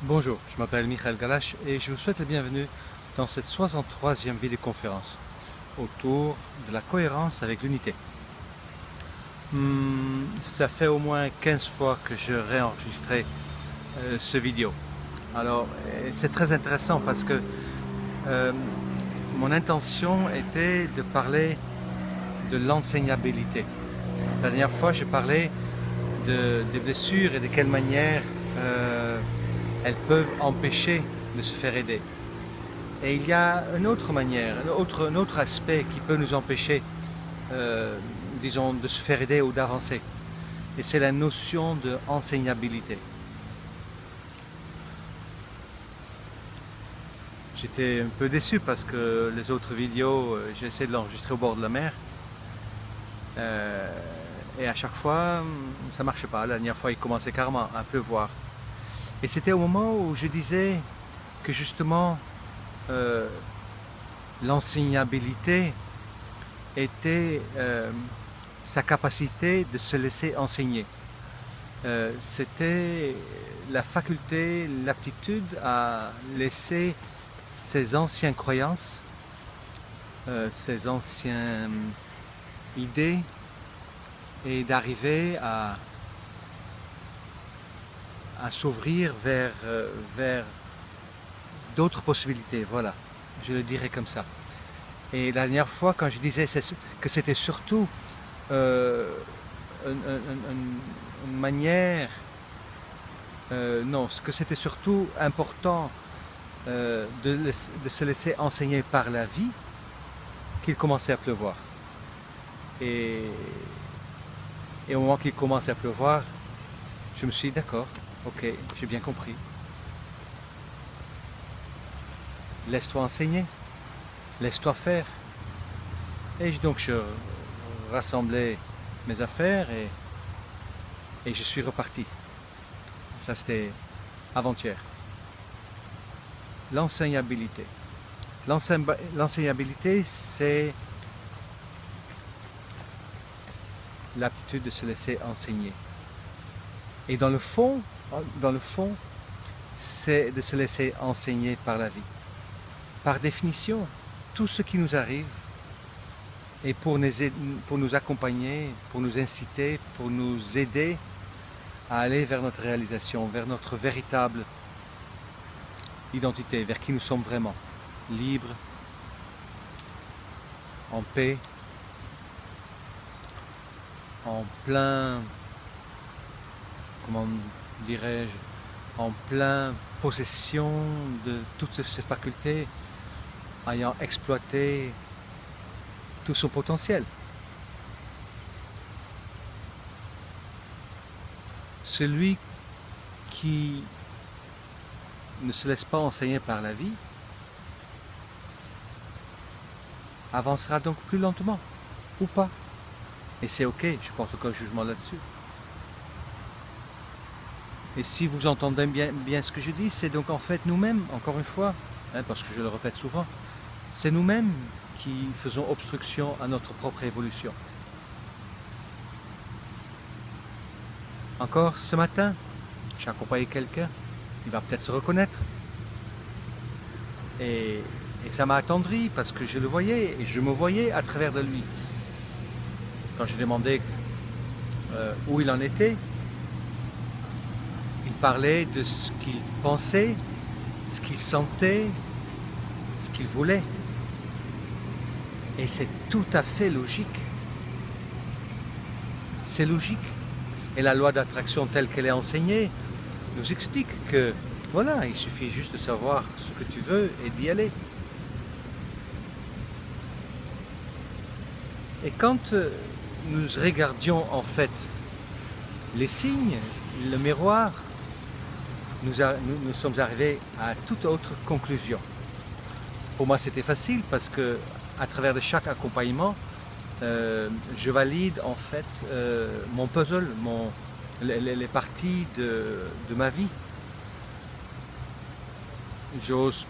Bonjour, je m'appelle Michael Galache et je vous souhaite la bienvenue dans cette 63e vidéoconférence autour de la cohérence avec l'unité. Ça fait au moins 15 fois que je réenregistrais ce vidéo. Alors, c'est très intéressant parce que euh, mon intention était de parler de l'enseignabilité. La dernière fois, j'ai parlé des blessures et de quelle manière elles peuvent empêcher de se faire aider. Et il y a une autre manière, un autre aspect qui peut nous empêcher, disons, de se faire aider ou d'avancer. Et c'est la notion de enseignabilité. J'étais un peu déçu parce que les autres vidéos, j'ai essayé de l'enregistrer au bord de la mer. Et à chaque fois, ça ne marchait pas. La dernière fois, il commençait carrément à pleuvoir. Et c'était au moment où je disais que justement, l'enseignabilité était sa capacité de se laisser enseigner. C'était la faculté, l'aptitude à laisser ses anciennes croyances, ses anciennes idées et d'arriver à s'ouvrir vers d'autres possibilités. Voilà, je le dirais comme ça. Et la dernière fois, quand je disais que c'était surtout une manière, non, que c'était surtout important de se laisser enseigner par la vie, qu'il commençait à pleuvoir. Et, et au moment qu'il commençait à pleuvoir, je me suis dit d'accord, ok, j'ai bien compris. Laisse-toi enseigner, laisse-toi faire. Et donc je rassemblais mes affaires et je suis reparti. Ça c'était avant-hier. L'enseignabilité. L'enseignabilité, c'est l'aptitude de se laisser enseigner. Et dans le fond, c'est de se laisser enseigner par la vie. Par définition, tout ce qui nous arrive est pour nous accompagner, pour nous inciter, pour nous aider à aller vers notre réalisation, vers notre véritable identité, vers qui nous sommes vraiment, libres, en paix, en plein, comment dirais-je, en plein possession de toutes ces facultés, ayant exploité tout son potentiel. Celui qui ne se laisse pas enseigner par la vie avancera donc plus lentement, ou pas. Et c'est ok, je porte aucun jugement là-dessus. Et si vous entendez bien ce que je dis, c'est donc en fait nous-mêmes, encore une fois, parce que je le répète souvent, c'est nous-mêmes qui faisons obstruction à notre propre évolution. Encore ce matin, j'ai accompagné quelqu'un, il va peut-être se reconnaître. Et ça m'a attendri parce que je le voyais et je me voyais à travers de lui. Quand je demandais où il en était, il parlait de ce qu'il pensait, ce qu'il sentait, ce qu'il voulait. Et c'est tout à fait logique. C'est logique. Et la loi d'attraction telle qu'elle est enseignée nous explique que voilà, il suffit juste de savoir ce que tu veux et d'y aller. Et quand nous regardions en fait les signes, le miroir, nous sommes arrivés à toute autre conclusion. Pour moi, c'était facile parce que à travers de chaque accompagnement, je valide en fait mon puzzle, les parties de ma vie. J'ose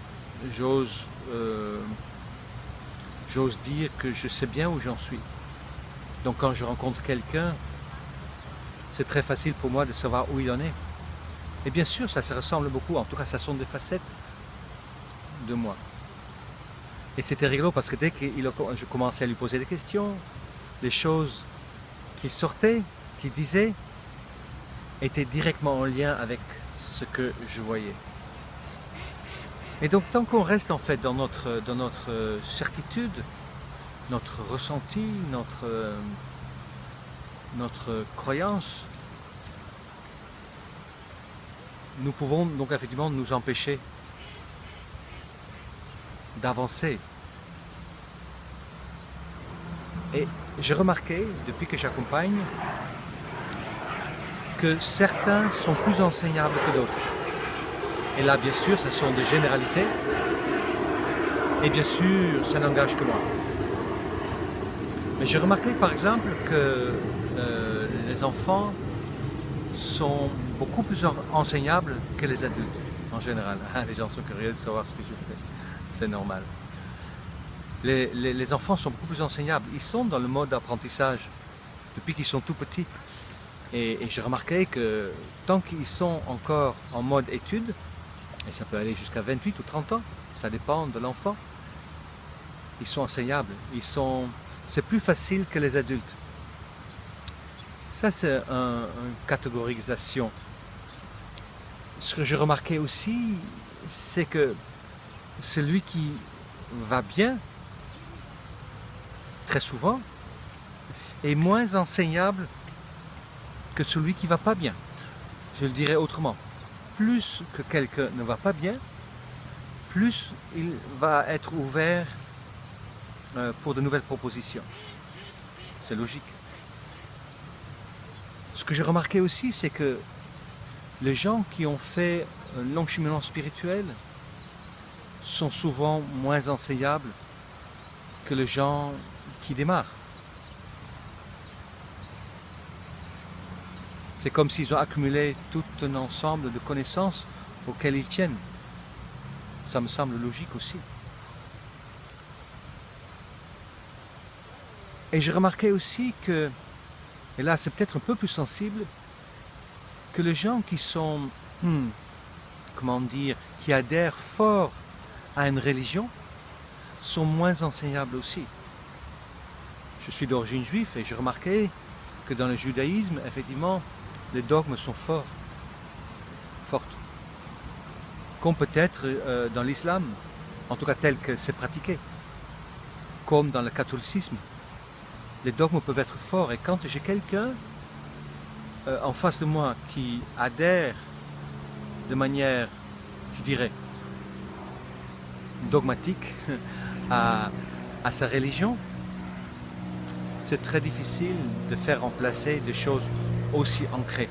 dire que je sais bien où j'en suis. Donc quand je rencontre quelqu'un, c'est très facile pour moi de savoir où il en est. Et bien sûr, ça se ressemble beaucoup, en tout cas, ça sont des facettes de moi. Et c'était rigolo parce que dès que je commençais à lui poser des questions, les choses qui sortaient, qui disait, était directement en lien avec ce que je voyais. Et donc tant qu'on reste en fait dans notre certitude, notre ressenti, notre croyance, nous pouvons donc effectivement nous empêcher d'avancer. Et j'ai remarqué, depuis que j'accompagne, que certains sont plus enseignables que d'autres. Et là, bien sûr, ce sont des généralités. Et bien sûr, ça n'engage que moi. Mais j'ai remarqué, par exemple, que les enfants sont beaucoup plus enseignables que les adultes, en général. Les gens sont curieux de savoir ce que je fais. C'est normal. Les enfants sont beaucoup plus enseignables. Ils sont dans le mode d'apprentissage depuis qu'ils sont tout petits. Et j'ai remarqué que tant qu'ils sont encore en mode études, et ça peut aller jusqu'à 28 ou 30 ans, ça dépend de l'enfant, ils sont enseignables. C'est plus facile que les adultes. Ça, c'est une catégorisation. Ce que j'ai remarqué aussi, c'est que celui qui va bien, très souvent, est moins enseignable que celui qui ne va pas bien. Je le dirais autrement. Plus que quelqu'un ne va pas bien, plus il va être ouvert pour de nouvelles propositions. C'est logique. Ce que j'ai remarqué aussi, c'est que les gens qui ont fait un long cheminement spirituel sont souvent moins enseignables que les gens qui démarrent. C'est comme s'ils ont accumulé tout un ensemble de connaissances auxquelles ils tiennent. Ça me semble logique aussi. Et j'ai remarqué aussi que, et là c'est peut-être un peu plus sensible, que les gens qui sont, comment dire, qui adhèrent fort à une religion, sont moins enseignables aussi. Je suis d'origine juive et j'ai remarqué que dans le judaïsme, effectivement, les dogmes sont fortes, comme peut-être dans l'islam, en tout cas tel que c'est pratiqué, comme dans le catholicisme. Les dogmes peuvent être forts et quand j'ai quelqu'un en face de moi qui adhère de manière, je dirais, dogmatique à sa religion, c'est très difficile de faire remplacer des choses aussi ancrées.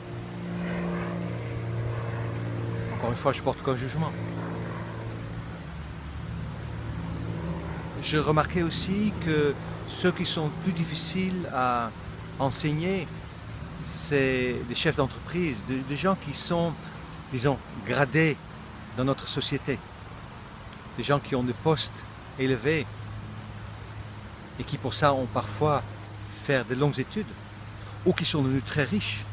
Encore une fois, je porte aucun jugement. Je remarquais aussi que ceux qui sont plus difficiles à enseigner, c'est des chefs d'entreprise, des gens qui sont, disons, gradés dans notre société. Des gens qui ont des postes élevés et qui pour ça ont parfois fait de longues études ou qui sont devenus très riches.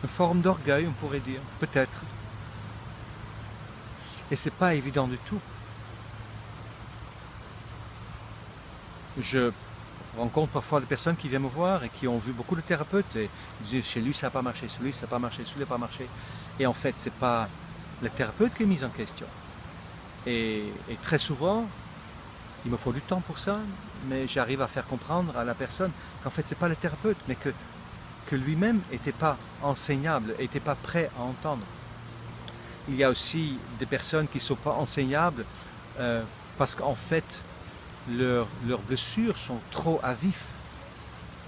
Une forme d'orgueil, on pourrait dire, peut-être. Et c'est pas évident du tout. Je rencontre parfois des personnes qui viennent me voir et qui ont vu beaucoup de thérapeutes et ils disent chez lui ça n'a pas marché, celui ça n'a pas marché, celui n'a pas marché. Et en fait, c'est pas le thérapeute qui est mis en question. Et très souvent, il me faut du temps pour ça, mais j'arrive à faire comprendre à la personne qu'en fait, c'est pas le thérapeute, mais que lui-même n'était pas enseignable, n'était pas prêt à entendre. Il y a aussi des personnes qui ne sont pas enseignables parce qu'en fait, leurs blessures sont trop à vif.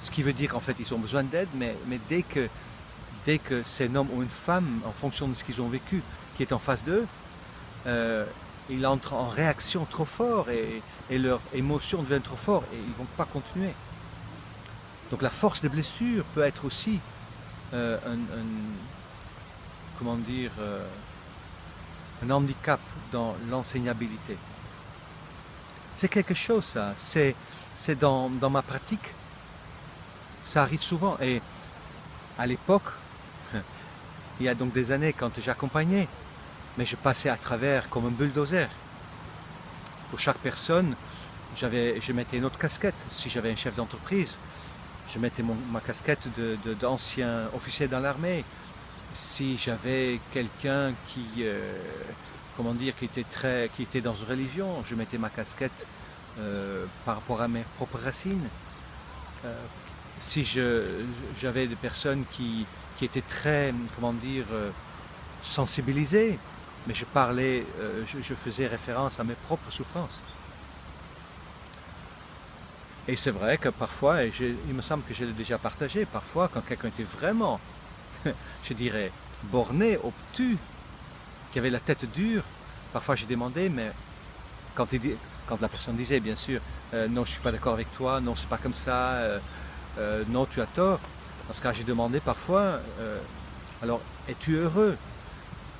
Ce qui veut dire qu'en fait, ils ont besoin d'aide, mais dès que c'est un homme ou une femme, en fonction de ce qu'ils ont vécu, qui est en face d'eux, ils entrent en réaction trop fort et leurs émotions deviennent trop fortes et ils ne vont pas continuer. Donc la force des blessures peut être aussi comment dire, un handicap dans l'enseignabilité. C'est quelque chose ça, c'est dans ma pratique, ça arrive souvent et à l'époque, il y a donc des années quand j'accompagnais, mais je passais à travers comme un bulldozer. Pour chaque personne, je mettais une autre casquette. Si j'avais un chef d'entreprise, je mettais ma casquette d'ancien officier dans l'armée. Si j'avais quelqu'un comment dire, qui était dans une religion, je mettais ma casquette par rapport à mes propres racines. Si j'avais des personnes qui étaient très, comment dire, sensibilisées, mais je parlais, je faisais référence à mes propres souffrances. Et c'est vrai que parfois, il me semble que je l'ai déjà partagé, parfois quand quelqu'un était vraiment, je dirais, borné, obtus, qui avait la tête dure, parfois j'ai demandé, mais quand la personne disait bien sûr, non je ne suis pas d'accord avec toi, non c'est pas comme ça, non tu as tort, parce que j'ai demandé parfois, alors es-tu heureux?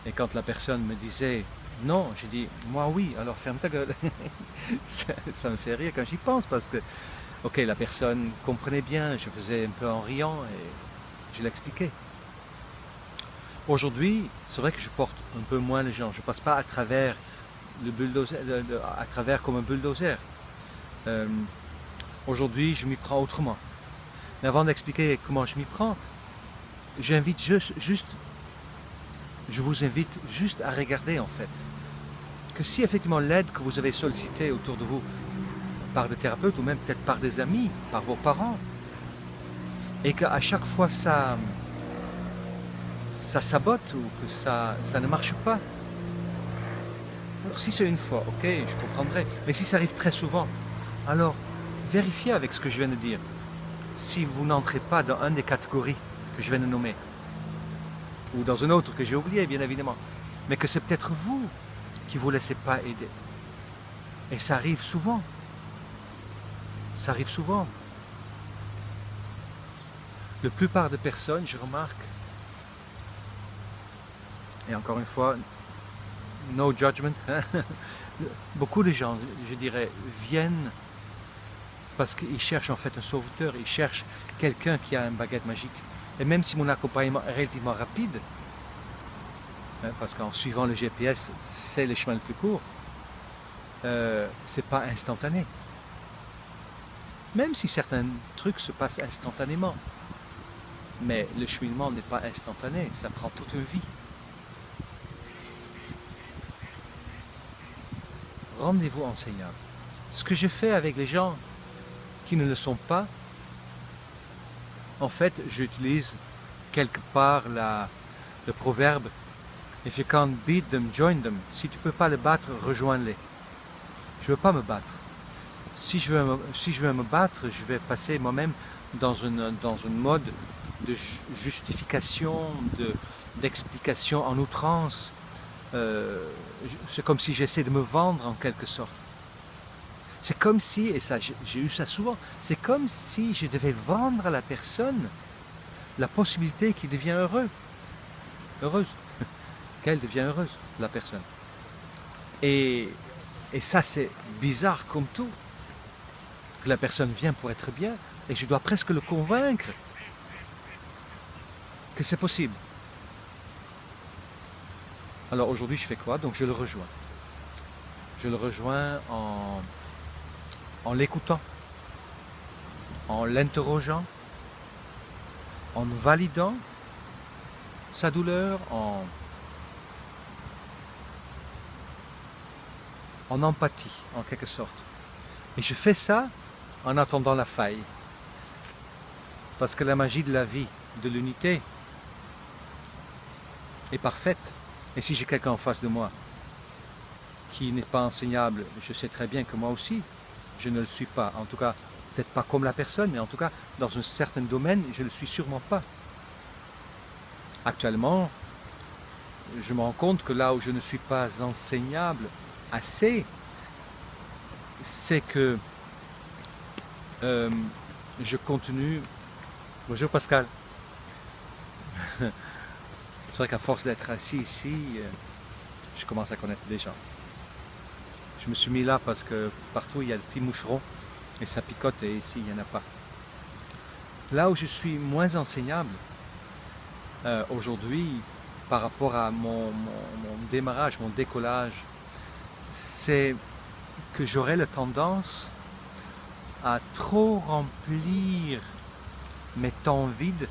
Et quand la personne me disait non, j'ai dit moi oui, alors ferme ta gueule. ça me fait rire quand j'y pense parce que, ok, la personne comprenait bien, je faisais un peu en riant et je l'expliquais. Aujourd'hui, c'est vrai que je porte un peu moins les gens, je ne passe pas à travers le bulldozer, à travers comme un bulldozer. Aujourd'hui, je m'y prends autrement. Mais avant d'expliquer comment je m'y prends, je vous invite juste à regarder en fait que si effectivement l'aide que vous avez sollicitée autour de vous par des thérapeutes ou même peut-être par des amis, par vos parents, et qu'à chaque fois ça sabote ou que ça ne marche pas, alors si c'est une fois, ok, je comprendrai, mais si ça arrive très souvent, alors vérifiez avec ce que je viens de dire si vous n'entrez pas dans une des catégories que je viens de nommer, ou dans une autre que j'ai oubliée bien évidemment, mais que c'est peut-être vous qui ne vous laissez pas aider. Et ça arrive souvent. Ça arrive souvent. La plupart des personnes, je remarque, et encore une fois, no judgment, hein, beaucoup de gens, je dirais, viennent parce qu'ils cherchent en fait un sauveteur, ils cherchent quelqu'un qui a une baguette magique. Et même si mon accompagnement est relativement rapide, hein, parce qu'en suivant le GPS, c'est le chemin le plus court, c'est pas instantané. Même si certains trucs se passent instantanément, mais le cheminement n'est pas instantané, ça prend toute une vie. Rendez-vous enseignable. Ce que je fais avec les gens qui ne le sont pas, en fait, j'utilise quelque part le proverbe « If you can't beat them, join them ». Si tu ne peux pas les battre, rejoins-les. Je ne veux pas me battre. Si je veux me battre, je vais passer moi-même dans une mode de justification, d'explication en outrance. C'est comme si j'essaie de me vendre en quelque sorte. C'est comme si, et ça j'ai eu ça souvent, c'est comme si je devais vendre à la personne la possibilité qu'il devienne heureuse, qu'elle devient heureuse, la personne. Et ça c'est bizarre comme tout, que la personne vient pour être bien, et je dois presque le convaincre que c'est possible. Alors aujourd'hui je fais quoi? Donc je le rejoins. Je le rejoins en l'écoutant, en l'interrogeant, en validant sa douleur, en empathie en quelque sorte. Et je fais ça en attendant la faille. Parce que la magie de la vie, de l'unité, est parfaite. Et si j'ai quelqu'un en face de moi qui n'est pas enseignable, je sais très bien que moi aussi, je ne le suis pas. En tout cas, peut-être pas comme la personne, mais en tout cas, dans un certain domaine, je ne le suis sûrement pas. Actuellement, je me rends compte que là où je ne suis pas enseignable assez, c'est que je continue. Bonjour Pascal. C'est vrai qu'à force d'être assis ici, je commence à connaître des gens. Je me suis mis là parce que partout il y a des petits moucherons et ça picote et ici il n'y en a pas. Là où je suis moins enseignable, aujourd'hui par rapport à mon démarrage, mon décollage, c'est que j'aurais la tendance à trop remplir mes temps vides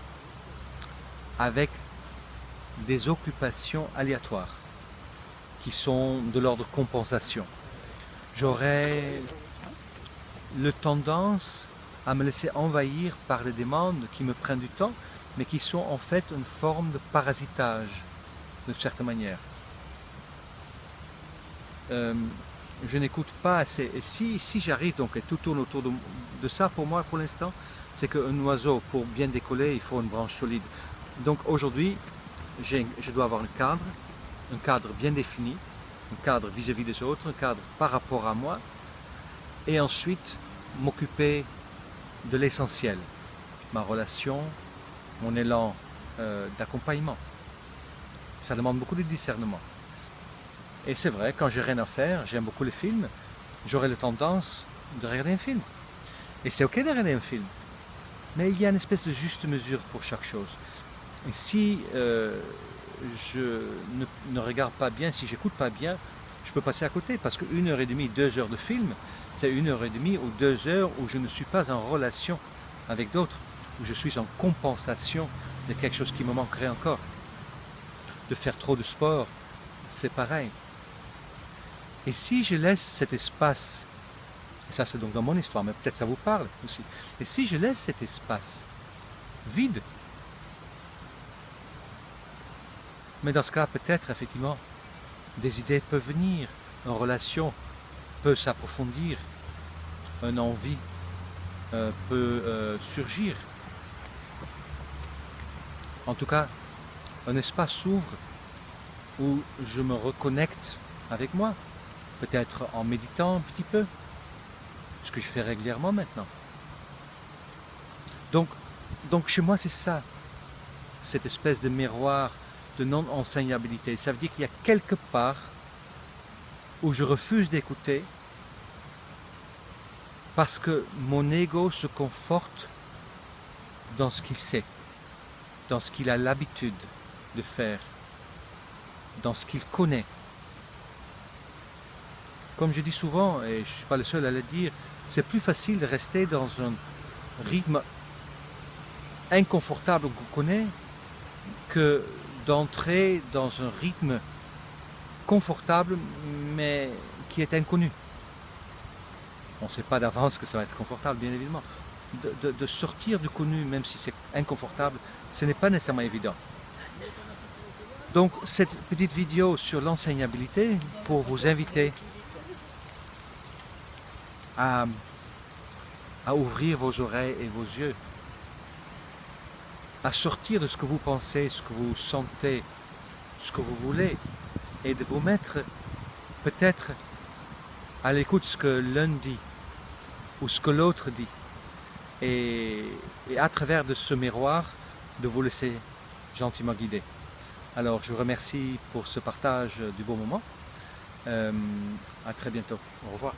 avec des occupations aléatoires qui sont de l'ordre compensation. J'aurais le tendance à me laisser envahir par les demandes qui me prennent du temps, mais qui sont en fait une forme de parasitage, de certaine manière. Je n'écoute pas assez. Et si j'arrive, donc, et tout tourne autour de ça pour moi pour l'instant, c'est qu'un oiseau, pour bien décoller, il faut une branche solide. Donc aujourd'hui, je dois avoir un cadre bien défini, un cadre vis-à-vis des autres, un cadre par rapport à moi, et ensuite m'occuper de l'essentiel, ma relation, mon élan d'accompagnement. Ça demande beaucoup de discernement. Et c'est vrai, quand j'ai rien à faire, j'aime beaucoup les films, j'aurai la tendance de regarder un film. Et c'est ok de regarder un film, mais il y a une espèce de juste mesure pour chaque chose. Et si je ne regarde pas bien, si j'écoute pas bien, je peux passer à côté, parce que 1h30, 2 heures de film, c'est 1h30 ou 2 heures où je ne suis pas en relation avec d'autres, où je suis en compensation de quelque chose qui me manquerait encore. De faire trop de sport, c'est pareil. Et si je laisse cet espace, et ça c'est donc dans mon histoire, mais peut-être ça vous parle aussi, et si je laisse cet espace vide, mais dans ce cas peut-être effectivement des idées peuvent venir, une relation peut s'approfondir, une envie peut surgir. En tout cas, un espace s'ouvre où je me reconnecte avec moi, peut-être en méditant un petit peu, ce que je fais régulièrement maintenant. Donc chez moi c'est ça, cette espèce de miroir de non-enseignabilité. Ça veut dire qu'il y a quelque part où je refuse d'écouter parce que mon ego se conforte dans ce qu'il sait, dans ce qu'il a l'habitude de faire, dans ce qu'il connaît. Comme je dis souvent, et je ne suis pas le seul à le dire, c'est plus facile de rester dans un rythme inconfortable qu'on connaît que d'entrer dans un rythme confortable mais qui est inconnu. On ne sait pas d'avance que ça va être confortable, bien évidemment. De sortir du connu, même si c'est inconfortable, ce n'est pas nécessairement évident. Donc cette petite vidéo sur l'enseignabilité pour vous inviter à ouvrir vos oreilles et vos yeux, à sortir de ce que vous pensez, ce que vous sentez, ce que vous voulez, et de vous mettre peut-être à l'écoute de ce que l'un dit ou ce que l'autre dit, et à travers de ce miroir de vous laisser gentiment guider. Alors je vous remercie pour ce partage du beau moment. À très bientôt. Au revoir.